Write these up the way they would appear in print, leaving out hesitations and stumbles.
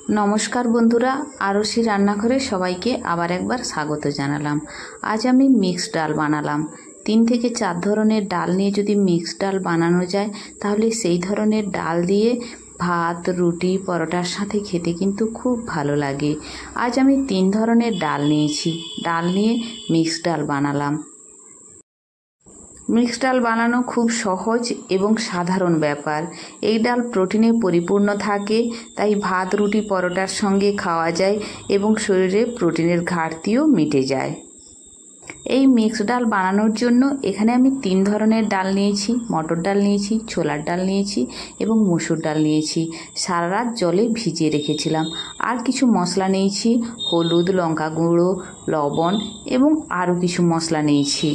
নমস্কার বন্ধুরা, আরশি রান্নাঘরে সবাইকে আবার একবার স্বাগত জানালাম। আজ আমি মিক্সড ডাল বানালাম। 3 থেকে 4 ধরনের ডাল নিয়ে যদি মিক্সড ডাল বানানো যায় তাহলে সেই ধরনের ডাল দিয়ে ভাত, রুটি, পরোটার সাথে খেতে কিন্তু খুব ভালো লাগে। আজ আমি 3 ধরনের ডাল নিয়েছি, ডাল নিয়ে মিক্সড ডাল বানালাম। মিক্সড ডাল বানানো খুব সহজ এবং সাধারণ ব্যাপার। এই ডাল প্রোটিনে পরিপূর্ণ থাকে, তাই ভাত, রুটি, পরোটার সঙ্গে খাওয়া যায় এবং শরীরে প্রোটিনের ঘাটতিও মিটে যায়। এই মিক্সড ডাল বানানোর জন্য এখানে আমি 3 ধরনের ডাল নিয়েছি। মটর ডাল নিয়েছি, ছোলার ডাল নিয়েছি এবং মসুর ডাল নিয়েছি। সারা রাত জলে ভিজিয়ে রেখেছিলাম। আর কিছু মশলা নিয়েছি, হলুদ, লঙ্কা গুঁড়ো, লবণ এবং আরও কিছু মশলা নিয়েছি।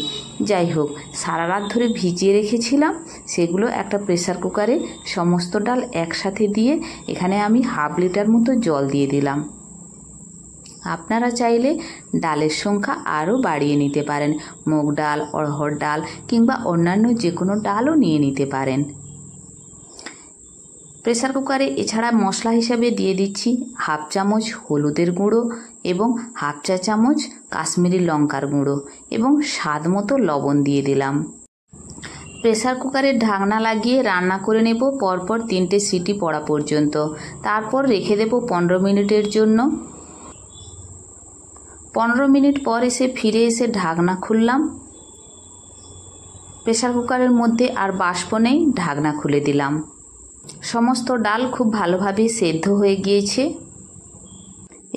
যাই হোক, সারা রাত ধরে ভিজিয়ে রেখেছিলাম। সেগুলো একটা প্রেসার কুকারে সমস্ত ডাল একসাথে দিয়ে এখানে আমি ½ লিটার মতো জল দিয়ে দিলাম। আপনারা চাইলে ডালের সংখ্যা আরও বাড়িয়ে নিতে পারেন। মুগ ডাল, অড়হর ডাল কিংবা অন্যান্য যে কোনো ডালও নিয়ে নিতে পারেন। প্রেসার কুকারে এছাড়া মশলা হিসাবে দিয়ে দিচ্ছি ½ চামচ হলুদের গুঁড়ো এবং ½ চা চামচ কাশ্মীরি লঙ্কার গুঁড়ো এবং স্বাদ মতো লবণ দিয়ে দিলাম। প্রেসার কুকারের ঢাকনা লাগিয়ে রান্না করে নেব পরপর 3টে সিটি পড়া পর্যন্ত। তারপর রেখে দেব 15 মিনিটের জন্য। 15 মিনিট পর ফিরে এসে ঢাকনা খুললাম। প্রেসার কুকারের মধ্যে আর বাষ্প নেই, ঢাকনা খুলে দিলাম। সমস্ত ডাল খুব ভালোভাবে সেদ্ধ হয়ে গিয়েছে।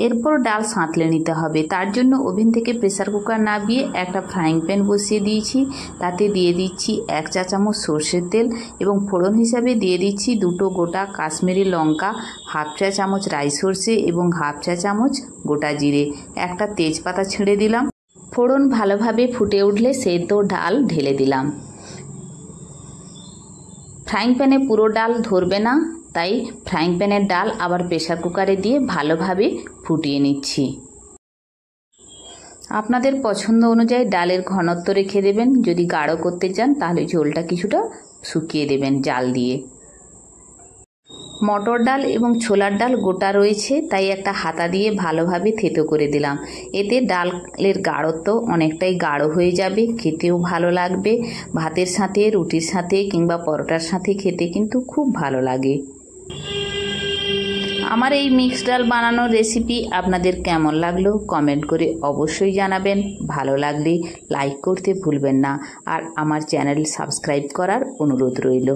এরপর ডাল সাঁতলে নিতে হবে। তার জন্য ওভেন থেকে প্রেসার কুকার নামিয়ে একটা ফ্রাইং প্যান বসিয়ে দিয়েছি। তাতে দিয়ে দিচ্ছি 1 চা চামচ সর্ষের তেল এবং ফোড়ন হিসাবে দিয়ে দিচ্ছি 2টো গোটা কাশ্মীরি লঙ্কা, ½ চা চামচ রাই সর্ষে এবং ½ চা চামচ গোটা জিরে, একটা তেজপাতা ছিঁড়ে দিলাম। ফোড়ন ভালোভাবে ফুটে উঠলে সেদ্ধ ডাল ঢেলে দিলাম। ফ্রাইং প্যানে পুরো ডাল ধরবে না, তাই ফ্রাইং প্যানের ডাল আবার প্রেসার কুকারে দিয়ে ভালোভাবে ফুটিয়ে নিচ্ছি। আপনাদের পছন্দ অনুযায়ী ডালের ঘনত্ব রেখে দেবেন। যদি গাঢ় করতে চান তাহলে ঝোলটা কিছুটা শুকিয়ে দেবেন জাল দিয়ে। মটর ডাল এবং ছোলার ডাল গোটা রয়েছে, তাই একটা হাতা দিয়ে ভালোভাবে থেতো করে দিলাম। এতে ডালের গাঢ়ত্ব অনেকটাই গাঢ় হয়ে যাবে, খেতেও ভালো লাগবে। ভাতের সাথে, রুটির সাথে কিংবা পরোটার সাথে খেতে কিন্তু খুব ভালো লাগে। আমার এই মিক্সড ডাল বানানোর রেসিপি আপনাদের কেমন লাগলো কমেন্ট করে অবশ্যই জানাবেন। ভালো লাগলে লাইক করতে ভুলবেন না আর আমার চ্যানেল সাবস্ক্রাইব করার অনুরোধ রইল।